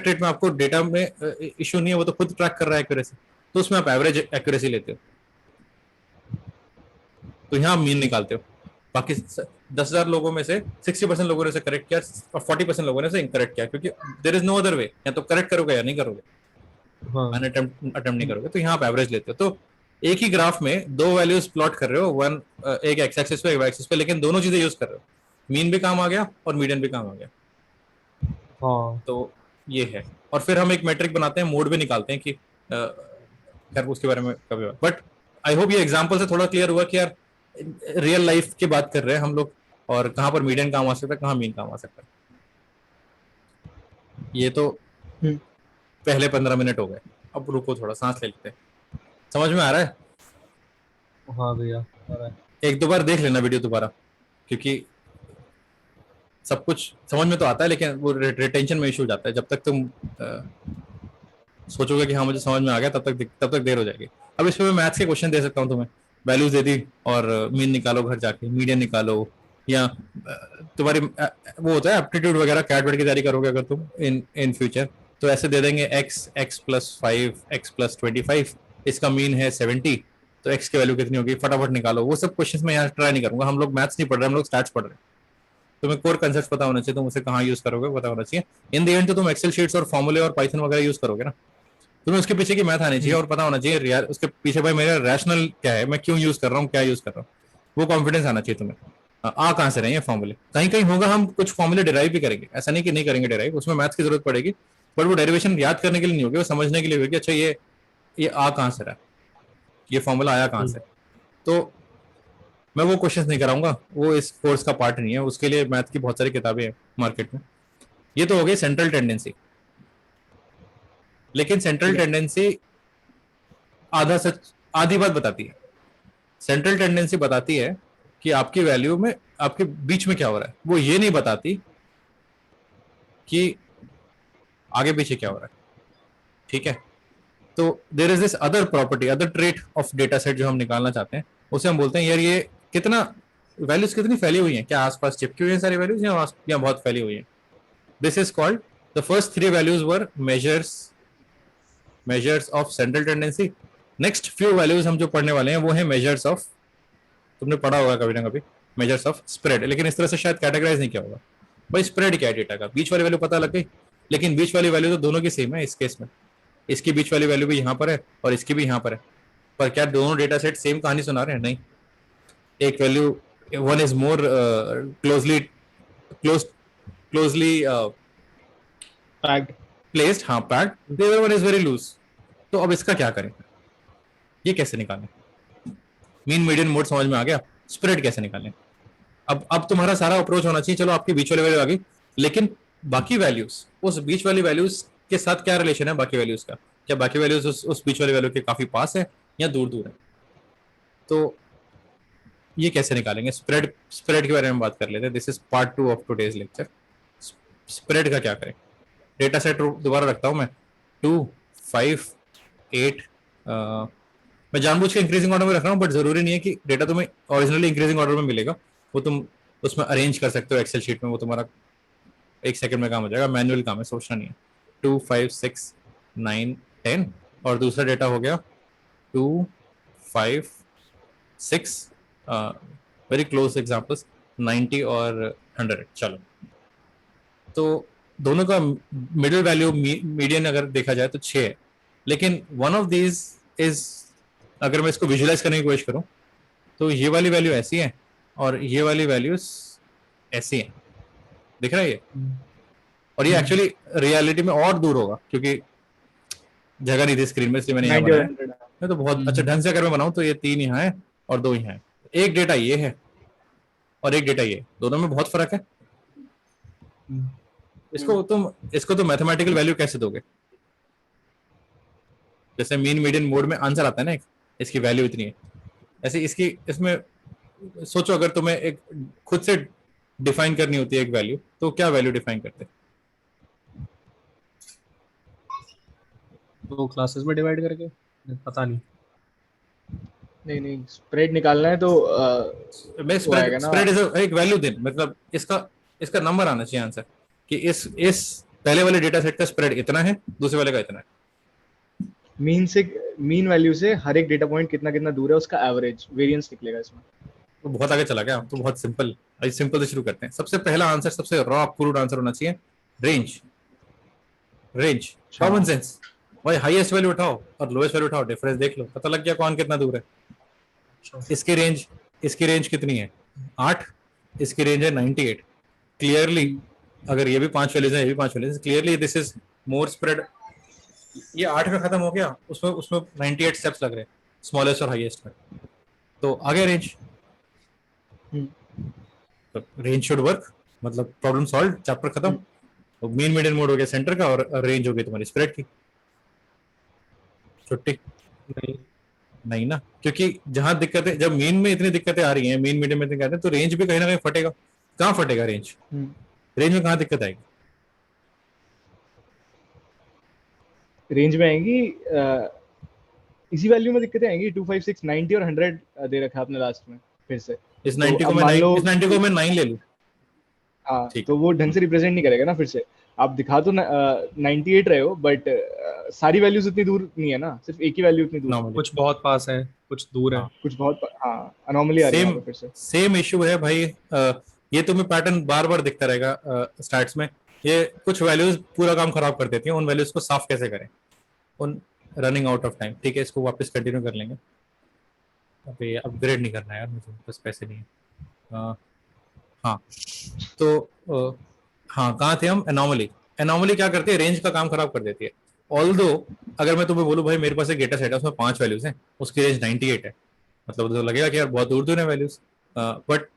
रेट में आपको डेटा में इश्यू नहीं है, वो तो खुद ट्रैक कर रहा है एक्यूरेसी। तो उसमें आप एवरेज एक्यूरेसी लेते हो, तो यहाँ मीन निकालते हो। बाकी 10,000 लोगों में से 60% लोगों ने इसे करेक्ट किया और 40% लोगों ने इसे इनकरेक्ट किया, क्योंकि there is no other way, या तो करेक्ट करोगे या नहीं करोगे, अटेम्प्ट नहीं करोगे। तो यहाँ आप एवरेज लेते हो। तो एक ही ग्राफ में दो वैल्यूज प्लॉट कर रहे हो, वन एक एक्स एक्सिस पे एक वाई एक्सिस पे, लेकिन दोनों चीजें यूज कर रहे हो। मीन भी काम आ गया और मीडियन भी काम आ गया। हाँ तो ये है। और फिर हम एक मैट्रिक बनाते हैं, मोड भी निकालते हैं कि खैर उसके बारे में कभी, बट आई होप ये एग्जांपल से थोड़ा क्लियर हुआ कि यार रियल लाइफ की बात कर रहे हैं हम लोग, और कहाँ पर मीडियन काम आ सकता है, कहाँ मीन काम आ सकता है। ये तो पहले 15 मिनट हो गए। अब रुको, थोड़ा सांस ले लेते हैं। समझ में आ रहा है? हाँ भैया आ रहा है। एक दो बार देख लेना वीडियो दोबारा, क्योंकि सब कुछ समझ में तो आता है लेकिन वो रिटेंशन में इशू हो जाता है। जब तक तुम सोचोगे कि हाँ मुझे समझ में आ गया, तब तक देर हो जाएगी। अब इस पे मैं मैथ्स के क्वेश्चन दे सकता हूँ तुम्हें, वैल्यूज दे दी और मीन निकालो घर जाके, मीडियन निकालो, या तुम्हारी वो होता है एप्टीट्यूड वगैरह, कैट वेट की तैयारी करोगे अगर तुम इन फ्यूचर, तो ऐसे दे देंगे x+5 x+25, इसका मीन है 70, तो x की वैल्यू कितनी होगी, फटाफट निकालो। वो सब क्वेश्चन मैं यहाँ ट्राई नहीं करूंगा। हम लोग मैथ्स नहीं पढ़ रहे, हम लोग स्टैट्स पढ़ रहे हैं। तुम्हें कोर कंसेप्ट पता होना चाहिए, तुम उसे कहाँ यूज करोगे पता होना चाहिए। इन द एंड तो तुम एक्सेल शीट्स और फॉर्मूले और पाइथन वगैरह यूज करोगे ना, तुम्हें उसके पीछे की मैथ आनी चाहिए और पता होना चाहिए उसके पीछे भाई मेरा रैशनल क्या है, मैं क्यों यूज कर रहा हूँ, क्या यूज कर रहा हूँ, वो कॉन्फिडेंस आना चाहिए तुम्हें। आ कहाँ से रहे हैं फॉर्मूले? कहीं कहीं होगा हम कुछ फॉर्मूले डिराइव भी करेंगे, ऐसा नहीं कि नहीं करेंगे डिराइव, उसमें मैथ्स की जरूरत पड़ेगी, बट वो डेरिवेशन याद करने के लिए नहीं होगी, वो समझने के लिए होगी। अच्छा ये आ कहाँ से रहा, ये फॉर्मूला आया कहाँ से। तो मैं वो क्वेश्चंस नहीं कराऊंगा, वो इस कोर्स का पार्ट नहीं है। उसके लिए मैथ की बहुत सारी किताबें हैं मार्केट में। ये तो हो गई सेंट्रल टेंडेंसी। लेकिन सेंट्रल टेंडेंसी आधा सच आधी बात बताती है। सेंट्रल टेंडेंसी बताती है कि आपकी वैल्यू में आपके बीच में क्या हो रहा है, वो ये नहीं बताती कि आगे पीछे क्या हो रहा है। ठीक है, तो there is this other property, other trait of data set जो हम निकालना चाहते हैं, उसे हम बोलते हैं यार ये कितना वैल्यूज कितनी फैली हुई हैं, क्या आसपास चिपकी हुई हैं सारी वैल्यूज या बहुत फैली हुई हैं। This is called the first 3 values were measures of central tendency. Next few values हम जो पढ़ने वाले हैं वो है मेजर्स ऑफ, तुमने पढ़ा होगा कभी ना कभी, मेजर्स ऑफ स्प्रेड, लेकिन इस तरह से शायद कैटेगराइज नहीं किया होगा। भाई स्प्रेड क्या है डेटा का, बीच वाली वैल्यू पता लग गई, लेकिन बीच वाली वैल्यू तो दोनों की सेम है इस केस में। इसकी बीच वाली वैल्यू भी यहाँ पर है और इसकी भी यहाँ पर है, पर क्या दोनों डेटा सेट सेम कहानी सुना रहे हैं? नहीं। एक value one is more closely packed placed, हाँ packed, the other one is very loose. तो अब इसका क्या करें, ये कैसे निकालें? मीन मीडियन मोड समझ में आ गया, स्प्रेड कैसे निकालें? अब तुम्हारा सारा अप्रोच होना चाहिए, चलो आपकी बीच वाली वैल्यू आ गई, लेकिन बाकी वैल्यूज, उस बीच वाली वैल्यूज के साथ क्या रिलेशन है बाकी वैल्यूज का, क्या बाकी वैल्यूज उस बीच वाली वैल्यू के काफी पास है या दूर दूर है। तो ये कैसे निकालेंगे? स्प्रेड के बारे में बात कर लेते हैं। This is part 2 of today's lecture. Spread का क्या करें? डेटा सेट दोबारा रखता हूं मैं, 2 5 8 मैं जानबूझ के इंक्रीजिंग ऑर्डर में रख रहा हूँ, बट जरूरी नहीं है कि डेटा तुम्हें ओरिजिनली इंक्रीजिंग ऑर्डर में मिलेगा, वो तुम उसमें अरेंज कर सकते हो एक्सेल शीट में, वो तुम्हारा 1 सेकंड में काम हो जाएगा, मैनुअल काम है, सोचना नहीं है। 2 5 6 9 10 और दूसरा डेटा हो गया 2 5 6 वेरी क्लोज एग्जांपल्स 90 और 100। चलो, तो दोनों का मिडिल वैल्यू मीडियन अगर देखा जाए तो 6 है, लेकिन वन ऑफ दीज इज, अगर मैं इसको विजुअलाइज करने की कोशिश करूं तो ये वाली वैल्यू ऐसी है और ये वाली वैल्यूज ऐसी है, दिख रहा है ये? और ये एक्चुअली रियलिटी में और दूर होगा क्योंकि जगह नहीं थी स्क्रीन में, इसलिए मैंने यहाँ 90 और बनाया। 100। मैं तो बहुत अच्छा ढंग से अगर मैं बनाऊं तो ये 3 यहाँ है और 2 यहाँ है, एक डेटा ये है और एक डेटा ये, दोनों में बहुत फर्क है। इसको तुम मैथमेटिकल वैल्यू कैसे दोगे? जैसे मीन मीडियन मोड में आंसर आता है ना, इसकी वैल्यू इतनी है, ऐसे इसमें सोचो अगर तुम्हें एक खुद से डिफाइन करनी होती है एक वैल्यू, तो क्या वैल्यू डिफाइन करते? तो क्लासेस में डिवाइड करके, पता नहीं। नहीं, स्प्रेड निकालना है तो मैं वो आएगा ना। स्प्रेड इज एक वैल्यू देन, मतलब इसका नंबर आना चाहिए आंसर कि इस पहले वाले डेटा सेट का स्प्रेड इतना है, दूसरे वाले का इतना है। मीन वैल्यू से हर एक डेटा पॉइंट कितना कितना दूर है, उसका एवरेज वेरिएंस निकलेगा इसमें। तो बहुत आगे चला गया, तो बहुत सिंपल, आज सिंपल से शुरू करते हैं। सबसे पहला आंसर, सबसे रॉ क्रूड आंसर होना चाहिए रेंज कॉमन सेंस। भाई हाईएस्ट वैल्यू उठाओ और लोएस्ट वैल्यू उठाओ, डिफरेंस देख लो, पता लग गया कौन कितना दूर है। इसकी रेंज कितनी है? 8, इसकी रेंज है 98। क्लियरली अगर ये भी 5 वैल्यूज है, ये भी 5 values, clearly this is more spread. ये 8 में खत्म हो गया, उसमें 98 स्टेप्स लग रहे हैं स्मॉलेस्ट और हाईएस्ट में, तो आगे रेंज। रेंज शुड वर्क, मतलब प्रॉब्लम सॉल्व, चैप्टर खत्म। तो मीन मीडियन मोड हो गया सेंटर का और रेंज हो गई तुम्हारी स्प्रेड की। छुट्टी नहीं ना, क्योंकि जहां दिक्कतें, जब मीन में इतनी दिक्कतें आ रही हैं, मीन मीडियम में इतनी दिक्कतें, तो रेंज भी कहीं ना कहीं फटेगा। कहाँ फटेगा रेंज? रेंज में कहाँ दिक्कत आएगी? रेंज में आएंगी इसी वैल्यू में दिक्कतें आएंगी। 2 5 6 90 और 100 दे रखा है आपने लास्ट में फिर से। इस 90 को मैं 9 ले लूं, हाँ, तो वो ढंग से रिप्रेजेंट नहीं करेगा ना। फिर से आप दिखा तो 98 रहे हो, बट सारी वैल्यूज उतनी दूर नहीं है ना, सिर्फ एक ही वैल्यू उतनी दूर है। कुछ बहुत पास है, कुछ दूर है, कुछ बहुत अनोमली आ रही है फिर से। सेम इशू है भाई। ये तुम्हें पैटर्न बार बार दिखता रहेगा स्टार्ट्स में। ये कुछ वैल्यूज पूरा काम खराब कर देती हैं, उन वैल्यूज को साफ कैसे करें? उन रनिंग आउट ऑफ टाइम, ठीक है, इसको वापस कंटिन्यू कर लेंगे। अभी अपग्रेड नहीं करना है यार मुझे, बस पैसे नहीं है। हाँ, तो हाँ, कहाँ थे हम? एनॉमली क्या करती है? रेंज का काम खराब कर देती है। ऑल्दो अगर मैं तुम्हें बोलूँ भाई मेरे पास एक डेटा सेट है, उसमें 5 वैल्यूज हैं, उसकी रेंज 98 है, मतलब तो लगेगा कि यार बहुत दूर दूर है वैल्यूज, बट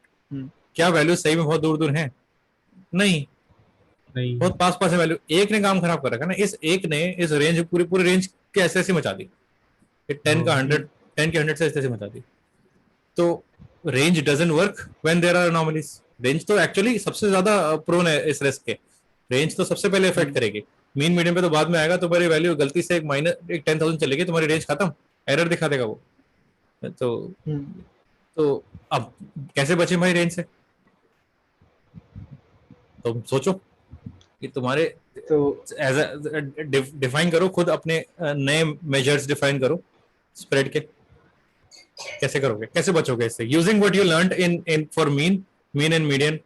क्या वैल्यूज सही में बहुत दूर दूर हैं? नहीं, बहुत पास पास है वैल्यू। एक ने काम खराब कर रखा ना, इस एक ने इस रेंज पूरी रेंज के ऐसे मचा दी, 10 का 100, 10 के 100 से ऐसे मचा दी। तो range doesn't work when there are anomalies. Range तो एक्चुअली सबसे ज्यादा प्रोन है इस रिस्क के, रेंज तो सबसे पहले इफेक्ट करेगी, मीन मीडियम पे तो बाद में आएगा। तुम्हारी वैल्यू गलती से एक 10,000 चलेगी, तुम्हारी रेंज खत्म, एरर दिखा देगा वो। तो अब कैसे बचे भाई रेंज से? तुम सोचो कि तुम्हारे तो डिफाइन करो खुद, अपने नए मेजर्स डिफाइन करो स्प्रेड के। कैसे करोगे, कैसे बचोगे इससे? Using what you learned in for mean and median,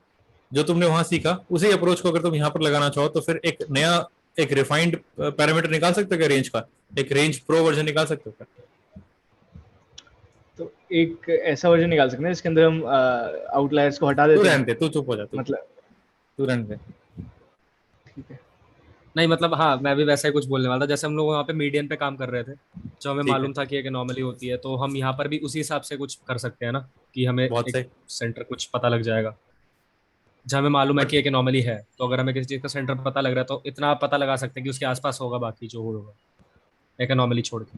जो तुमने वहां सीखा, उसी अप्रोच को अगर तुम यहाँ पर लगाना चाहो तो फिर एक नया, एक रिफाइंड पैरामीटर निकाल सकते हो क्या रेंज का? एक रेंज प्रो वर्जन निकाल सकते हो क्या? तो एक ऐसा वर्जन निकाल सकते हैं जिसके अंदर हम आउटलायर्स को हटा देते हैं। तू चुप हो जा, मतलब तू रहने दे। ठीक है, नहीं मतलब हाँ, मैं भी वैसा ही कुछ बोलने वाला था। जैसे हम लोग वहाँ पे मीडियन पे काम कर रहे थे, जो हमें मालूम था कि एक एनॉमली होती है, तो हम यहाँ पर भी उसी हिसाब से कुछ कर सकते हैं ना, कि हमें एक सेंटर कुछ पता लग जाएगा। जहाँ हमें मालूम है कि एक एनॉमली है, तो अगर हमें किसी चीज़ का सेंटर पता लग रहा है तो इतना आप पता लगा सकते हैं कि उसके आसपास होगा, बाकी जो होगा एक एनॉमली छोड़ के।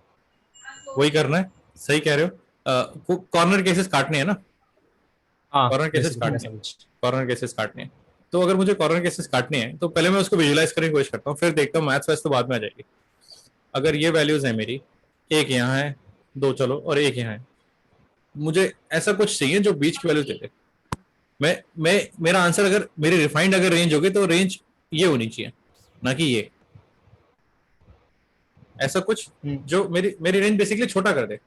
वही करना है, सही कह रहे हो। कॉर्नर केसेस काटने हैं ना? हाँ, कॉर्नर केसेस काटने हैं। तो अगर मुझे कॉर्नर केसेस काटने हैं तो पहले मैं उसको विजुलाइज करने की कोशिश करता हूँ, फिर देखता हूँ मैथ्स वैस तो बाद में आ जाएगी। अगर ये वैल्यूज है मेरी, एक यहाँ है, दो चलो और एक यहाँ है, मुझे ऐसा कुछ चाहिए जो बीच की वैल्यू दे दे। मैं मेरा आंसर अगर मेरी रिफाइंड अगर रेंज होगी तो रेंज ये होनी चाहिए, ना कि ये। ऐसा कुछ जो मेरी मेरी रेंज बेसिकली छोटा कर दे।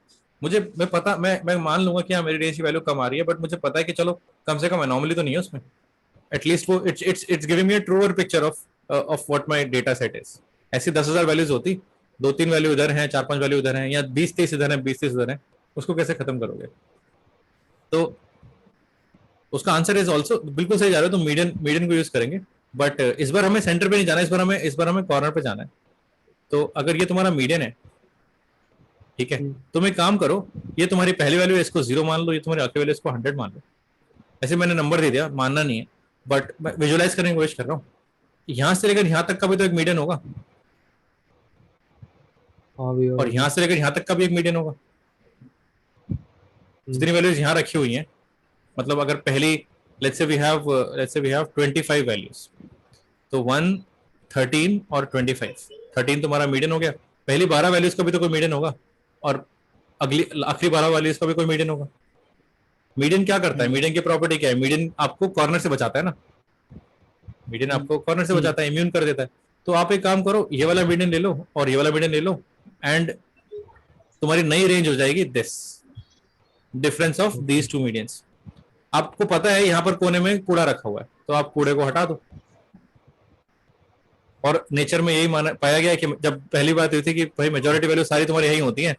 मुझे मैं मान लूंगा कि हाँ मेरी रेंज की वैल्यू कम आ रही है, बट मुझे पता है कि चलो कम से कम एनॉमली तो नहीं है उसमें। एटलीस्ट वो it's giving me a truer picture of what my data set is. ऐसी 10,000 वैल्यूज होती, 2-3 वैल्यू उधर हैं, 4-5 वैल्यू उधर हैं, या 20-30 इधर हैं, 20-30 उधर हैं, उसको कैसे खत्म करोगे? तो उसका आंसर इज ऑल्सो बिल्कुल सही जा रहे हो, तो मीडियन मीडियन को यूज करेंगे। बट इस बार हमें सेंटर पे नहीं जाना, इस बार हमें कॉर्नर पे जाना है। तो अगर ये तुम्हारा मीडियन है, ठीक है, तुम एक काम करो, ये तुम्हारी पहली वैल्यू है, इसको 0 मान लो, ये तुम्हारी आखिरी वैल्यू, इसको 100 मान लो। ऐसे मैंने नंबर दे दिया, मानना नहीं है, बट मैं विजुअलाइज करने की कोशिश कर रहा हूँ। यहां से लेकर यहां तक का भी तो एक मीडियन होगा, और यहां से लेकर यहां तक का भी एक मीडियन होगा। जितनी वैल्यूज यहां रखी हुई हैं, मतलब अगर पहली let's say we have 25 values, तो 1, 13 और 25। 13 तुम्हारा मीडियन हो गया, पहली 12 वैल्यूज का भी तो कोई मीडियन होगा, और अगली आखिरी 12 वैल्यूज का भी कोई मीडियन होगा। मीडियन क्या करता है? मीडियन की प्रॉपर्टी क्या है? मीडियन आपको कॉर्नर से बचाता है ना, मीडियन आपको कॉर्नर से बचाता है, इम्यून कर देता है। तो आप एक काम करो, ये वाला मीडियन ले लो और ये वाला मीडियन ले लो, एंड तुम्हारी नई रेंज हो जाएगी this difference of these two medians. आपको पता है यहाँ पर कोने में कूड़ा रखा हुआ है, तो आप कूड़े को हटा दो। और नेचर में यही माना पाया गया है कि जब पहली बात हुई थी कि भाई मेजोरिटी वैल्यू सारी तुम्हारी यही होती हैं,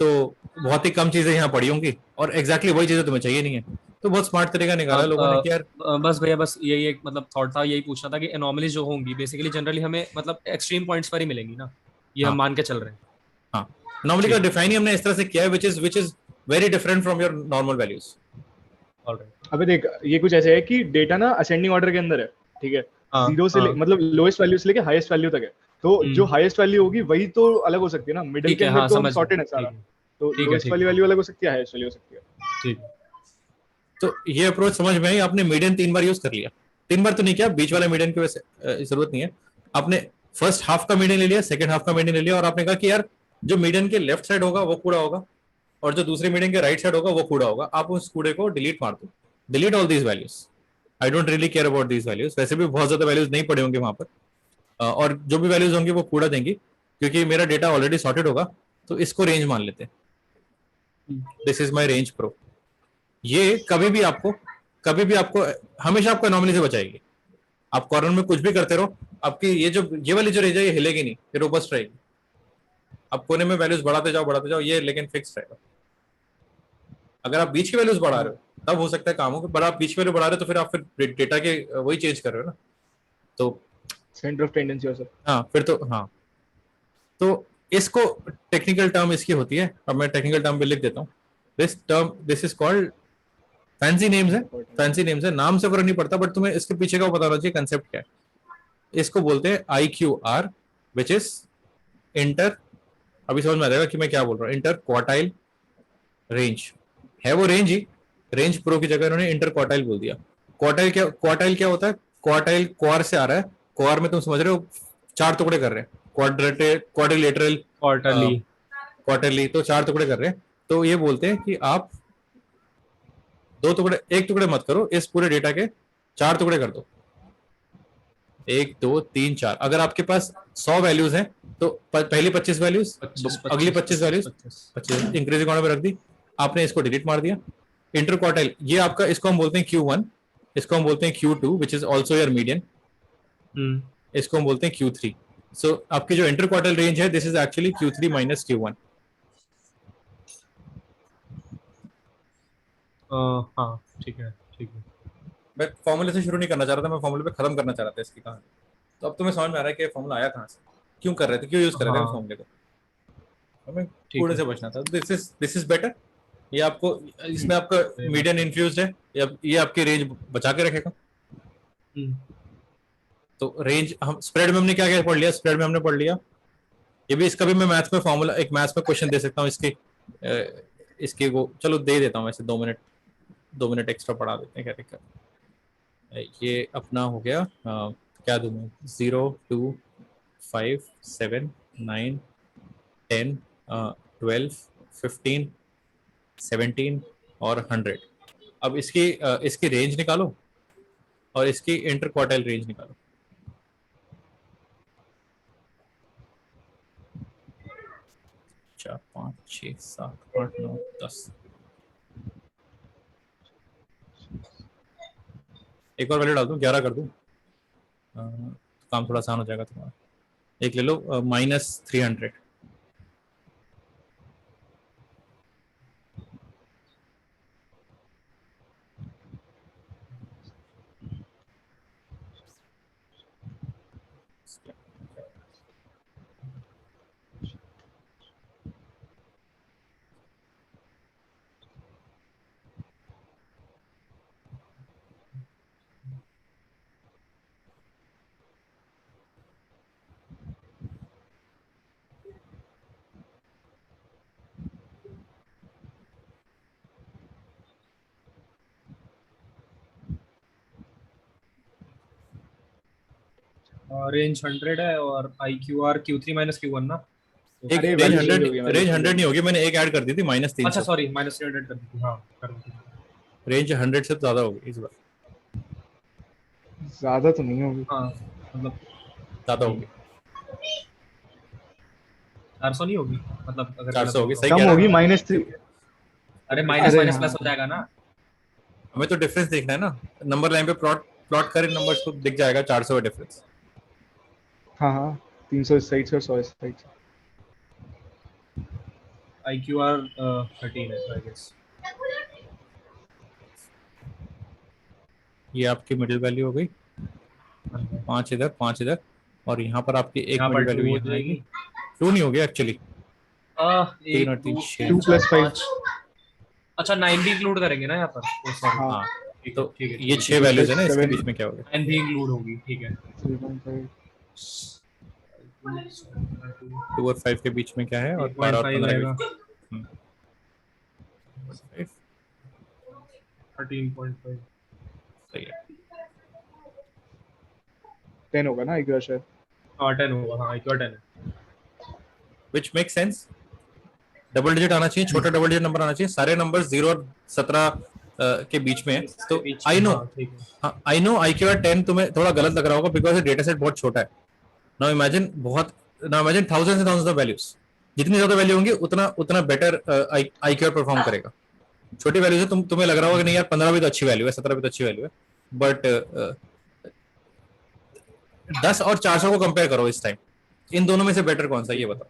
तो बहुत ही कम चीजें यहाँ पड़ी होंगी, और एग्जैक्टली वही चीजें तुम्हें चाहिए नहीं है। तो बहुत स्मार्ट तरीका निकाला लोगों ने कि यार बस भैया, बस यही एक मतलब थॉट था, यही पूछना था कि एनोमलीज जो होंगी बेसिकली जनरली हमें मतलब एक्सट्रीम पॉइंट्स पर ही मिलेंगी ना, ये हम मान के चल रहे हैं। हाँ, नॉर्मली का डिफाइन ही हमने इस तरह से किया है, which is very different from your normal values. अबे देख, ये कुछ ऐसे है कि डेटा ना असेंडिंग ऑर्डर के अंदर है, ठीक है, जीरो से मतलब लोएस्ट वैल्यू से लेके हाईएस्ट वैल्यू तक है। तो जो हाईएस्ट वैल्यू होगी वही तो अलग हो सकती है ना, मिडिल के अंदर तो हम सॉर्टेड है सारा, तो लोएस्ट वाली वैल्यू अलग हो सकती है, हाईएस्ट वैल्यू हो सकती है। ठीक, तो ये अप्रोच समझ में आई। आपने मीडियन 3 बार यूज कर लिया, 3 बार तो नहीं किया, बीच वाले मीडियन की वैसे जरूरत नहीं है। आपने फर्स्ट हाफ का मीडियन ले लिया, सेकंड हाफ का मीडियन ले लिया, और आपने कहा कि यार जो मीडियन के लेफ्ट साइड होगा वो कूड़ा होगा, और जो दूसरे मीडियन के राइट साइड होगा वो कूड़ा होगा। आप उस कूड़े को डिलीट मार दो, delete all these values, I don't really care about these values. वैसे भी बहुत ज्यादा वैल्यूज नहीं पड़े होंगे वहां पर, और जो भी वैल्यूज होंगी वो कूड़ा देंगी, क्योंकि मेरा डेटा ऑलरेडी सॉर्टेड होगा। तो इसको रेंज मान लेते हैं, this is my range pro. ये कभी भी आपको हमेशा आपको एनोमली से बचाएगी। आप कॉर्नर में कुछ भी करते रहो, आपकी ये वाली जो रेंज है ये हिलेगी नहीं, ये रोबस्ट रहेगी। आप कोने में वैल्यूज बढ़ाते जाओ ये, लेकिन फिक्स रहेगा। अगर आप बीच की वैल्यूज बढ़ा रहे हो तब हो सकता है काम हो, पर आप बीच की वैल्यू बढ़ा रहे हो तो फिर आप फिर डेटा के वही चेंज कर रहे हो ना, तो सेंटर ऑफ टेंडेंसी हो सकता है। हाँ फिर तो हाँ, तो इसको टेक्निकल टर्म इसकी होती है। अब मैं टेक्निकल टर्म भी लिख देता हूँ। This is called, fancy names है, नाम से फर्क नहीं पड़ता, बट तुम्हें इसके पीछे का पता होना चाहिए कंसेप्ट क्या है। इसको बोलते हैं IQR, विच इज इंटर, अभी समझ में आ जाएगा कि मैं क्या बोल रहा हूँ, इंटर क्वार्टाइल रेंज है। वो रेंज ही, रेंज प्रो की जगह इन्होंने इंटर क्वार्टाइल बोल दिया। क्वार्टाइल क्या होता है? क्वार्टाइल क्वार से आ रहा है, क्वार में तुम समझ रहे हो 4 टुकड़े कर रहे हैं, क्वाड्रिलेटरल, क्वार्टरली, तो 4 टुकड़े कर रहे हैं। तो ये बोलते हैं कि आप 2 टुकड़े, 1 टुकड़े मत करो, इस पूरे डेटा के 4 टुकड़े कर दो, 1 2 3 4। अगर आपके पास 100 वैल्यूज हैं तो पहली 25 वैल्यूज, अगली 25 वैल्यूज 25 इंक्रीजिंग ऑर्डर में रख दी, आपने इसको डिलीट मार दिया। इंटर क्वार्टाइल ये आपका, इसको हम बोलते हैं Q1, इसको हम बोलते हैं Q2 which is also your median, इसको हम बोलते हैं Q3। सो आपकी जो इंटर क्वार्टाइल रेंज है, this is actually Q3 minus Q1। हाँ ठीक है। मैं फॉर्मूले से शुरू नहीं करना चाह रहा था, मैं फॉर्मूले पे खत्म करना चाह रहा था इसकी कहानी। तो अब तुम्हें समझ में आ रहा है कि फॉर्मूला आया कहाँ से, क्यों कर रहे थे, क्यों यूज कर रहे थे फॉर्मूले को। हमें कूड़े से बचना था। This is better. ये आपको, इसमें आपका मीडियन इन्फ्यूज्ड है, ये आपकी रेंज बचा के रखेगा। तो रेंज, हम स्प्रेड में हमने क्या क्या पढ़ लिया, स्प्रेड में हमने पढ़ लिया ये भी, इसका भी मैं मैथ्स में फॉर्मूला, एक मैथ्स में क्वेश्चन दे सकता हूँ इसके वो, चलो दे देता हूँ ऐसे 2 मिनट एक्स्ट्रा पढ़ा देते हैं, क्या दिक्कत। ये अपना हो गया, क्या दूँ मैं, 0 2 5 7 9 10 12 15, 17 और 100। अब इसकी रेंज निकालो और इसकी इंटर क्वार्टाइल रेंज निकालो। चार, 5, 6, 7, 8, 9, 10। एक और वैल्यू डाल दूं, 11 कर दूं, काम थोड़ा आसान हो जाएगा तुम्हारा। एक ले लो -300। रेंज 100 है और IQR Q3 माइनस Q1 ना। एक अरे रेंज वाली 100, हो गई, वाली रेंज हो 100 गई। नहीं होगी, मैंने एक ऐड कर दी थी -300। अच्छा सॉरी, -300 कर दी थी। हाँ कर दी थी। रेंज 100 से ज्यादा होगी इस बार, ज्यादा तो नहीं होगी। हाँ मतलब ज्यादा होगी। 400 नहीं होगी, मतलब अगर 400 होगी, सही कम कह रहा होगी, हूँ। -3। अरे माइनस अरे माइनस हाँ, प्लस हो जाएगा ना। हमें तो डिफरेंस देखना है ना, नंबर लाइन पे प्लॉट प्लॉट करें नंबर्स तो दिख जाएगा 400 का डिफरेंस। हाँ हाँ, 300 इस साइड से और 100 इस साइड से। IQR 13 है आई गेस। ये आपकी मिडिल वैल्यू हो गई, 5 इधर 5 इधर, और यहाँ पर आपकी एक यहाँ मिडिल पर 2 वैल्यू हो यहाँ आएगी। जाएगी। 2 नहीं हो गया एक्चुअली, 3 एक और 3 2 6। 2 4 + 5। 5। अच्छा 9 भी इंक्लूड करेंगे ना यहाँ पर। सॉरी, हाँ, हाँ, ठीक तो है ठीक है ये ठीक 6 तो वैल्यूज है ना, इसके 7, बीच में क्या हो गया। 9 भी इंक्लूड होगी, ठीक है। 3.5। 2 और 5 के बीच में क्या है, और 12 और 8.5 15 के आएगा। बीच में 5, 13.5। सही है। 10 होगा ना एक बार शायद। हाँ 10 होगा, हाँ IQR 10 है। Which make sense. Double digit आना चाहिए, छोटा डबल डिजिट नंबर आना चाहिए, सारे नंबर्स 0 और 17 के बीच में है। इसके तो बीच आई में, नो, हाँ ठीक है। हाँ आई नो IQR 10 तुम्हें थोड़ा गलत लग रहा होगा बिकॉज डेटा सेट बहुत छोटा है। Now imagine thousands and thousands of values, जितनी ज्यादा वैल्यू होंगी उतना उतना बेटर IQR परफॉर्म करेगा। छोटी वैल्यू से तुम्हें लग रहा होगा कि नहीं यार 15 भी तो अच्छी वैल्यू है, 17 भी तो अच्छी वैल्यू है, बट 10 और 400 को कंपेयर करो इस टाइम, इन दोनों में से बेटर कौन सा ये बताओ।